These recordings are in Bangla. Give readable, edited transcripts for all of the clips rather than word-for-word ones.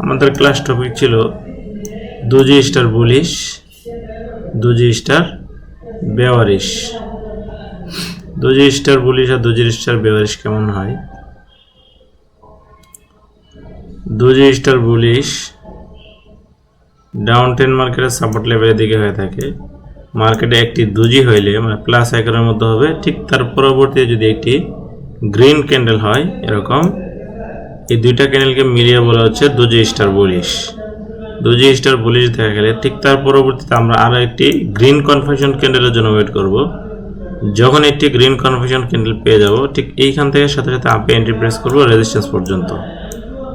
আমাদের ক্লাস টপিক ছিল doji star bullish, doji star bearish. Doji star bullish আর দুজি স্টার বেয়ারিশ কেমন হয়? Doji star bullish down trend মার্কেটের সাপোর্ট লেভেলের দিকে হয়ে থাকে। মার্কেটে একটি দুজি হইলে মানে প্লাস আইকনের মধ্যে হবে, ঠিক তার পরবর্তীতে যদি একটি গ্রিন ক্যান্ডেল হয় এরকম, এই দুইটা ক্যান্ডেলকে মিলিয়ে বলা হচ্ছে দুজি star bullish. Doji star bullish দেখা গেলে ঠিক তার পরবর্তীতে আমরা আরও একটি গ্রিন কনফার্মেশন ক্যান্ডেলের জন্য ওয়েট করব। যখন একটি গ্রিন কনফার্মেশন ক্যান্ডেল পেয়ে যাব, ঠিক এইখান থেকে সাথে সাথে আপে এন্ট্রি প্রেস করবো রেজিস্ট্যান্স পর্যন্ত।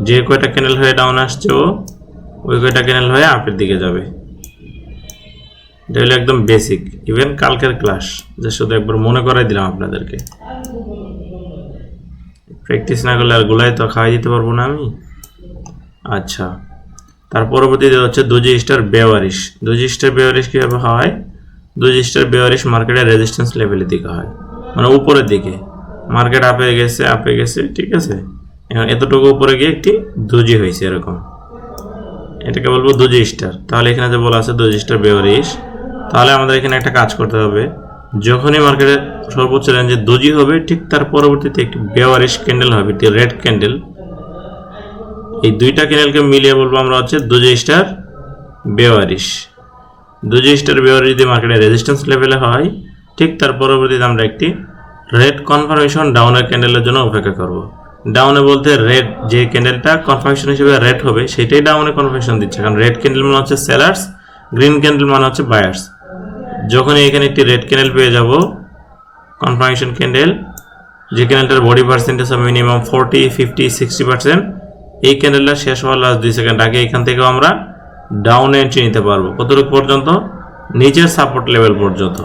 যে কয়টা ক্যান্ডেল হয়ে ডাউন আসছে ওই কয়টা ক্যান্ডেল হয়ে আপের দিকে যাবে। এটা হলো একদম বেসিক, ইভেন কালকের ক্লাস, যে শুধু একবার মনে করাই দিলাম আপনাদেরকে। প্র্যাকটিস না করলে আর গুলাই তো খাওয়াই দিতে পারবো না আমি। আচ্ছা, তার পরবর্তীতে হচ্ছে দুজি star bearish. Doji star bearish কীভাবে হয়? দুজি স্টার বেয়ারিশ মার্কেটের রেজিস্ট্যান্স লেভেলের দিকে হয়, মানে উপরের দিকে। মার্কেট আপে গেছে, ঠিক আছে, এখন এতটুকু উপরে গিয়ে একটি দুজি হয়েছে এরকম, এটাকে বলবো দুজি স্টার। তাহলে এখানে যে বলা আছে দুজি স্টার বেয়ারিশ, তাহলে আমাদের এখানে একটা কাজ করতে হবে। যখনই মার্কেটের সর্বোচ্চ রেঞ্জে দুজি হবে, ঠিক তার পরবর্তীতে একটি বেয়ারিশ ক্যান্ডেল হবে, একটি রেড ক্যান্ডেল। এই দুইটা ক্যান্ডেলকে মিলিয়ে বলবো আমরা হচ্ছে দুজি star bearish. Doji star bearish যদি মার্কেটের রেজিস্ট্যান্স লেভেলে হয়, ঠিক তার পরবর্তীতে আমরা একটি রেড কনফার্মেশন ডাউনের ক্যান্ডেলের জন্য অপেক্ষা করব। ডাউনে বলতে রেড, যে ক্যান্ডেলটা কনফার্মেশন হিসেবে রেড হবে সেটাই ডাউনে কনফার্মেশন দিচ্ছে, কারণ রেড ক্যান্ডেল মানে হচ্ছে সেলার্স, গ্রিন ক্যান্ডেল মানে হচ্ছে বায়ার্স। যখন এখানে একটি রেড ক্যান্ডেল পেয়ে যাব, কনফার্মেশন ক্যান্ডেল, যে ক্যান্ডেলটার বডি পার্সেন্টেজ হবে মিনিমাম 40, 50, 60%, এই ক্যান্ডেলটা শেষ হওয়ার লাস্ট 2 সেকেন্ড আগে এখান থেকেও আমরা ডাউনে এন্ট্রি নিতে পারবো। কতটুকু পর্যন্ত? নিচের সাপোর্ট লেভেল পর্যন্ত।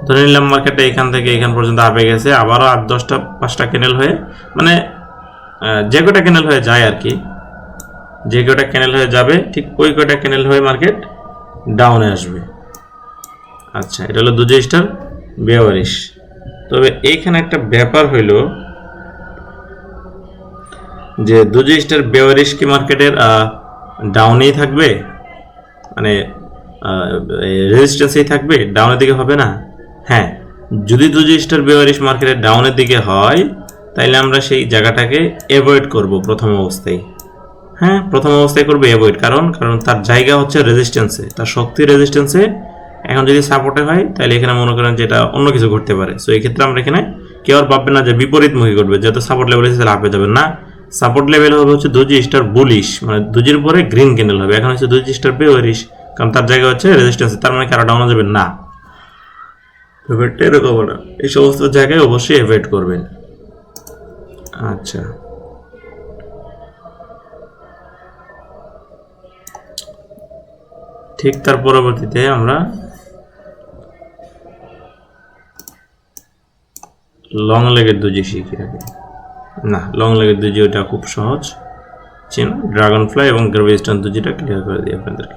ধরে নিলাম মার্কেটটা এখান থেকে এখান পর্যন্ত আপে গেছে, আবারও 8-10টা 5টা ক্যান্ডেল হয়ে, মানে যে কটা ক্যান্ডেল হয়ে যায় আর কি, যে কটা ক্যান্ডেল হয়ে যাবে ঠিক ওই কটা ক্যান্ডেল হয়ে মার্কেট ডাউনে আসবে। আচ্ছা, এটা হলো দুজি স্টার বেয়ারিশ। তবে এইখানে একটা ব্যাপার হইল যে দুজি স্টার বেয়ারিশ কি মার্কেটের ডাউনেই থাকবে, মানে রেজিস্ট্যান্সেই থাকবে, ডাউনের দিকে হবে না? হ্যাঁ, যদি দুজি স্টার বেয়ারিশ মার্কেটের ডাউনের দিকে হয়, তাইলে আমরা সেই জায়গাটাকে অ্যাভয়েড করব প্রথম অবস্থায়। হ্যাঁ, প্রথম অবস্থায় করবো অ্যাভয়েড, কারণ তার জায়গা হচ্ছে রেজিস্ট্যান্সে, তার শক্তি রেজিস্ট্যান্সে। এখন যদি সাপোর্টে হয় তাহলে এখানে মনে করেন যে এটা অন্য কিছু ঘটতে পারে। সো এই ক্ষেত্রে আমরা এখানে কেউ আর ভাববে না যে বিপরীতমুখী ঘটবে, যেহেতু সাপোর্ট লেভেল এসে আপে যাবে না। সাপোর্ট লেভেল হবে হচ্ছে দুজি স্টার বুলিশ, মানে দুজির পরে গ্রিন ক্যান্ডেল হবে। এখন হচ্ছে দুজি স্টার বেয়ারিশ, কারণ তার জায়গা হচ্ছে রেজিস্ট্যান্সে, তার মানে কারো ডাউন যাবে না। ব্যাপারটা এরকম না, এই সমস্ত জায়গায় অবশ্যই অ্যাভয়েড করবেন। আচ্ছা, ঠিক তার পরবর্তীতে আমরা লং লেগের দুজি শিখি রাখি। না, লং লেগের দুজি ওটা খুব সহজ, চেনো, ড্রাগন ফ্লাই এবং গ্রাভিস্টন দুজিটা ক্লিয়ার করে দিই আপনাদেরকে।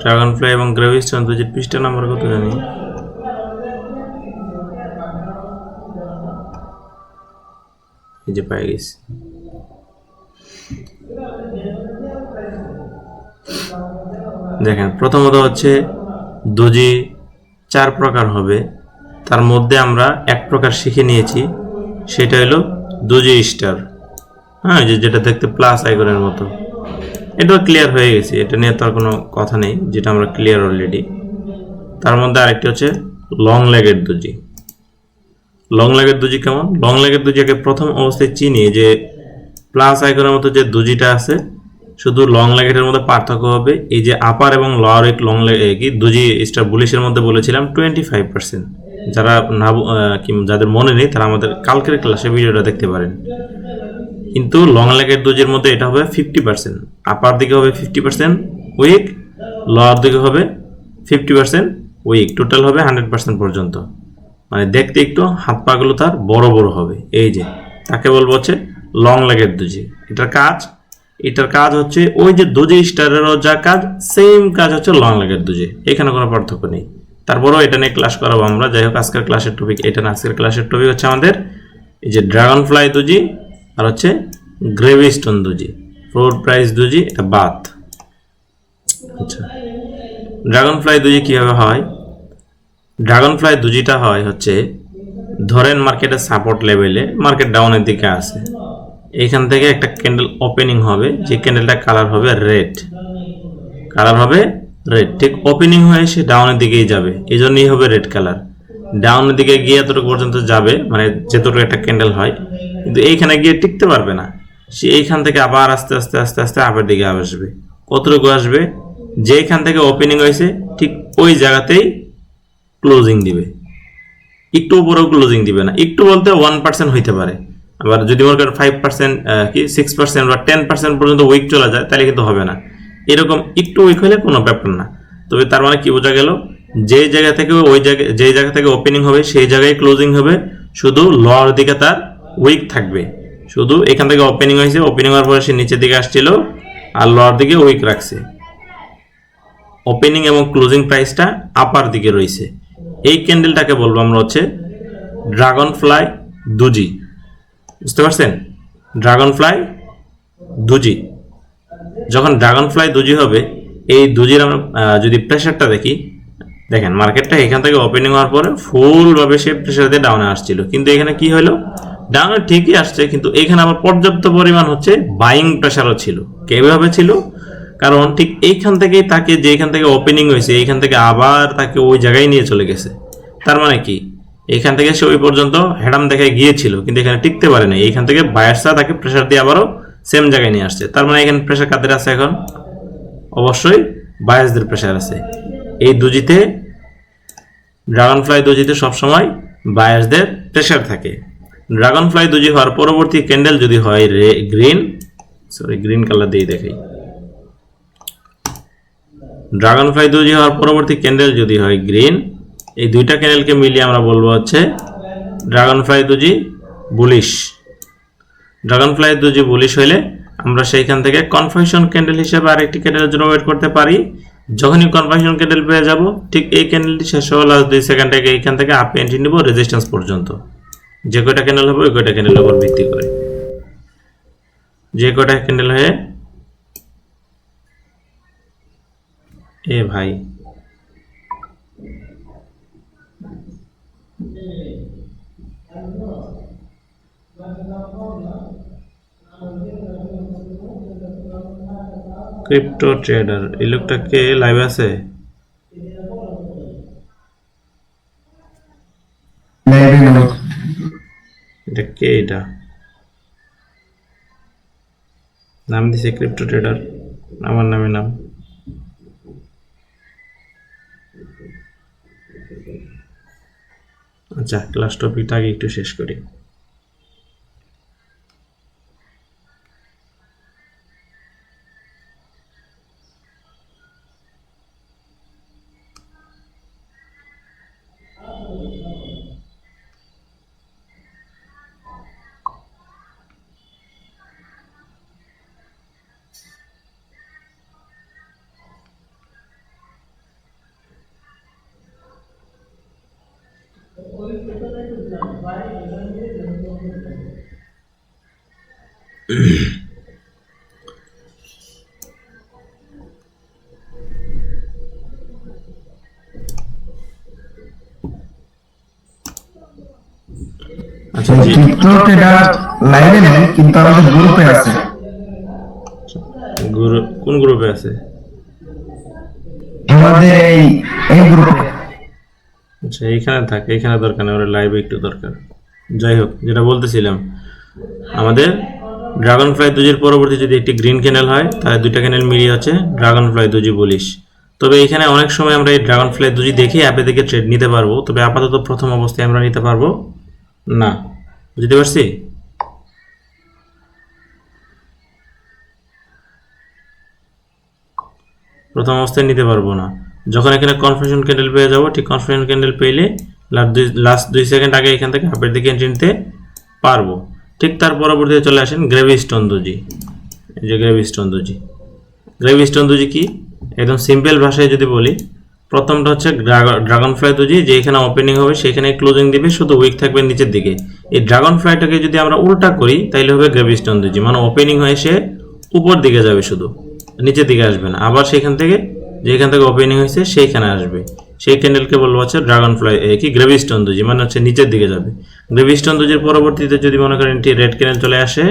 ড্রাগন ফ্লাই এবং গ্রাভিস্টন দুজির পৃষ্ঠা নাম্বার কত জানি? এই যে পাই গেছি। দেখেন, প্রথমত হচ্ছে দুজি 4 প্রকার হবে, তার মধ্যে আমরা 1 প্রকার শিখে নিয়েছি, সেটা হলো দুজি স্টার। হ্যাঁ, যেটা দেখতে প্লাস আইকনের মতো, এটাও ক্লিয়ার হয়ে গেছে, এটা নিয়ে তো আর কোনো কথা নেই, যেটা আমরা ক্লিয়ার অলরেডি। তার মধ্যে আরেকটি হচ্ছে লং লেগের দুজি। লং লেগের দুজি কেমন? লং লেগের দুজিকে প্রথম অবস্থায় চিনি যে প্লাস আইকনের মতো যে দুজিটা আছে, শুধু লং লেগের মধ্যে পার্থক্য হবে এই যে আপার এবং লোয়ার লং লেগ কি দুজি স্টার বুলিশের মধ্যে বলেছিলাম 25%। যারা না যাদের মনে নেই তারা আমাদের কালকের ক্লাসে ভিডিওটা দেখতে পারেন। কিন্তু লং লেগের দুজির মধ্যে এটা হবে 50%, আপার দিকে হবে 50%, উইক, লোয়ার দিকে হবে 50% উইক, টোটাল হবে 100% পর্যন্ত। মানে দেখতে একটু হাত পাগুলো তার বড় বড় হবে, এই যে তাকে বলবো হচ্ছে লং লেগের দোজি। এটার কাজ হচ্ছে ওই যে দোজি স্টারেরও যা কাজ, সেম কাজ হচ্ছে লং লেগের দোজি, এখানে কোনো পার্থক্য নেই। তারপরেও এটা নিয়ে ক্লাস করাবো আমরা। যাই হোক, আজকের ক্লাসের টপিক এটা না, আজকের ক্লাসের টপিক হচ্ছে আমাদের এই যে ড্রাগন ফ্লাই দোজি আর হচ্ছে গ্রেভিস্টোন দোজি, ফ্লোর প্রাইস দোজি, এটা বাত। আচ্ছা, ড্রাগন ফ্লাই দোজি কিভাবে হয়? ড্রাগন ফ্লাই দুজিটা হয় হচ্ছে, ধরেন মার্কেটের সাপোর্ট লেভেলে মার্কেট ডাউনের দিকে আছে, এইখান থেকে একটা ক্যান্ডেল ওপেনিং হবে, যে ক্যান্ডেলটা কালার হবে রেড, ঠিক ওপেনিং হয়ে সে ডাউনের দিকেই যাবে, এই জন্যই হবে রেড কালার। ডাউনের দিকে গিয়ে এতটুকু পর্যন্ত যাবে, মানে যেতটুকু একটা ক্যান্ডেল হয়, কিন্তু এইখানে গিয়ে টিকতে পারবে না, সে এইখান থেকে আবার আস্তে আস্তে আস্তে আস্তে আপের দিকে আসবে। কতটুকু আসবে? যেখান থেকে ওপেনিং হয়েছে ঠিক ওই জায়গাতেই ক্লোজিং দিবে, একটু উপরেও ক্লোজিং দিবে না। একটু বলতে 1% হইতে পারে, আবার যদি মনে করেন 5% কি 6% বা 10% পর্যন্ত উইক চলে যায়, তাহলে কিন্তু হবে না। এরকম একটু উইক হলে কোনো ব্যাপার না। তবে তার মানে কি বোঝা গেল, যেই জায়গা থেকে ওপেনিং হবে সেই জায়গায় ক্লোজিং হবে, শুধু লোয়ার দিকে তার উইক থাকবে। শুধু এখান থেকে ওপেনিং হয়েছে, ওপেনিং হওয়ার পরে সে নিচের দিকে আসছিল আর লোয়ার দিকে উইক রাখছে, ওপেনিং এবং ক্লোজিং প্রাইসটা আপার দিকে রয়েছে। এই ক্যান্ডেলটাকে বলবো আমরা হচ্ছে ড্রাগন ফ্লাই দুজি। বুঝতে পারছেন? Dragonfly doji. যখন ড্রাগন ফ্লাই দুজি হবে, এই দুজির আমরা যদি প্রেশারটা দেখি, দেখেন মার্কেটটা এখান থেকে ওপেনিং হওয়ার পরে ফুলভাবে সে প্রেশার দিয়ে ডাউনে আসছিল, কিন্তু এখানে কি হলো, ডাউনে ঠিকই আসছে, কিন্তু এখানে আবার পর্যাপ্ত পরিমাণ হচ্ছে বাইং প্রেশারও ছিল। কিভাবে ছিল? কারণ ঠিক এইখান থেকেই তাকে, যেখান থেকে ওপেনিং হয়েছে এইখান থেকে আবার তাকে ওই জায়গায় নিয়ে চলে গেছে। তার মানে কি, এইখান থেকে সে ওই পর্যন্ত হেডাম দেখে গিয়েছিল, কিন্তু এখানে টিকতে পারে না। এইখান থেকে বায়ার্সরা তাকে প্রেশার দিয়ে আবারও সেম জায়গায় নিয়ে আসছে। তার মানে এখানে প্রেশার কাদের আছে? এখন অবশ্যই বায়ার্সদের প্রেশার আছে। এই দুজিতে, ড্রাগন ফ্লাই দুজিতে সবসময় বায়ার্সদের প্রেশার থাকে। ড্রাগন ফ্লাই দুজি হওয়ার পরবর্তী ক্যান্ডেল যদি হয় গ্রিন কালার দিয়ে দেখাই, ড্রাগন ফ্লাই দুজি হওয়ার পরবর্তী ক্যান্ডেল যদি হয় গ্রিন, এই দুইটা ক্যান্ডেলকে মিলিয়ে আমরা বলবো হচ্ছে dragonfly doji bullish. Dragonfly doji bullish হইলে আমরা সেইখান থেকে কনফার্মেশন ক্যান্ডেল হিসেবে আরেকটি ক্যান্ডেলের জন্য ওয়েট করতে পারি। যখনই কনফার্মেশন ক্যান্ডেল পেয়ে যাব, ঠিক এই ক্যান্ডেলটি শেষ হওয়ার লাস্ট 2 সেকেন্ড থেকে এইখান থেকে আপ এন্ট্রি নিব রেজিস্ট্যান্স পর্যন্ত। যে কয়টা ক্যান্ডেল হবে ওই কয়টা ক্যান্ডেলের উপর ভিত্তি করে, যে কয়টা ক্যান্ডেল হয়ে এ ভাই ক্রিপ্টো ট্রেডার, এই লোকটা কে লাইভ আছে? এটা কে? এটা নাম দিছে ক্রিপ্টো ট্রেডার, আমার নামে নাম। আচ্ছা, ক্লাস টপিকটা আগে একটু শেষ করি। আচ্ছা, ক্রিপ্টো ট্রেডার লাইভে নেই, কিন্তু আমাদের গ্রুপে আছে। কোন গ্রুপে আছে? আমাদের এই গ্রুপে। আচ্ছা, এইখানে থাকে, এখানে দরকার নেই, ওরা লাইভে একটু দরকার। যাই হোক, যেটা বলতেছিলাম, আমাদের ড্রাগন ফ্লাই দুজির পরবর্তী যদি একটি গ্রিন ক্যানেল হয়, তাহলে দুইটা ক্যানেল মিলিয়ে হচ্ছে ড্রাগন ফ্লাই দুজি বলিস। তবে এখানে অনেক সময় আমরা এই ড্রাগন ফ্লাই দুজি দেখে অ্যাপে থেকে ট্রেড নিতে পারবো, তবে আপাতত প্রথম অবস্থায় আমরা নিতে পারবো না। বুঝতে পারছি? প্রথম অবস্থায় নিতে পারবো না। যখন এখানে কনফার্মেশন ক্যান্ডেল পেয়ে যাবো, ঠিক কনফার্মেশন ক্যান্ডেল পেলে লাস্ট 2 সেকেন্ড আগে এখান থেকে হাফের দিকে এন্ট্রি নিতে পারবো। ঠিক তার পরবর্তীতে চলে আসেন গ্রেভিস্টোন দোজি। এই যে গ্রেভিস্টোন দোজি। গ্রেভিস্টোন দোজি কি, একদম সিম্পল ভাষায় যদি বলি, প্রথমটা হচ্ছে ড্রাগন ফ্লাই দোজি, যে এখানে ওপেনিং হবে সেখানে ক্লোজিং দিবে, শুধু উইক থাকবে নিচের দিকে। এই ড্রাগন ফ্লাইটাকে যদি আমরা উল্টা করি তাহলে হবে গ্রেভিস্টোন দোজি, মানে ওপেনিং হয়ে সে উপর দিকে যাবে, শুধু নিচের দিকে আসবে না। আবার সেখান থেকে যেখান থেকে ওপেনিং হয়েছে সেইখানে আসবে, সেই ক্যান্ডেলকে বলবো হচ্ছে ড্রাগন ফ্লাই কি গ্রেভিস্টোন দোজি, মানে হচ্ছে নিচের দিকে যাবে। গ্রেভিস্টোন দোজির পরবর্তীতে যদি মনে করেন এটি রেড ক্যান্ডেল চলে আসে,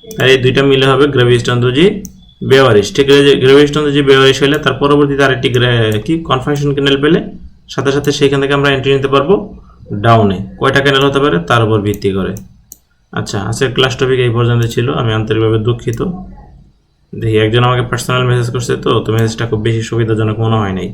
তাহলে এই দুইটা মিলে হবে গ্রেভিস্টোন দোজি বেওয়ারিশ। ঠিক আছে, গ্রেভিস্টোন দোজি বেওয়ারিশ হলে তার পরবর্তীতে আরেকটি কি কনফার্মেশন ক্যান্ডেল পেলে সাথে সাথে সেইখান থেকে আমরা এন্ট্রি নিতে পারবো ডাউনে। কয়টা ক্যান্ডেল হতে পারে তার উপর ভিত্তি করে। আচ্ছা, আজকের ক্লাস টপিক এই পর্যন্ত ছিল। আমি আন্তরিকভাবে দুঃখিত। দেখি একজন আমাকে পার্সোনাল মেসেজ করছে, তো মেসেজটা খুব বেশি সুবিধাজনক মনে হয় নাই।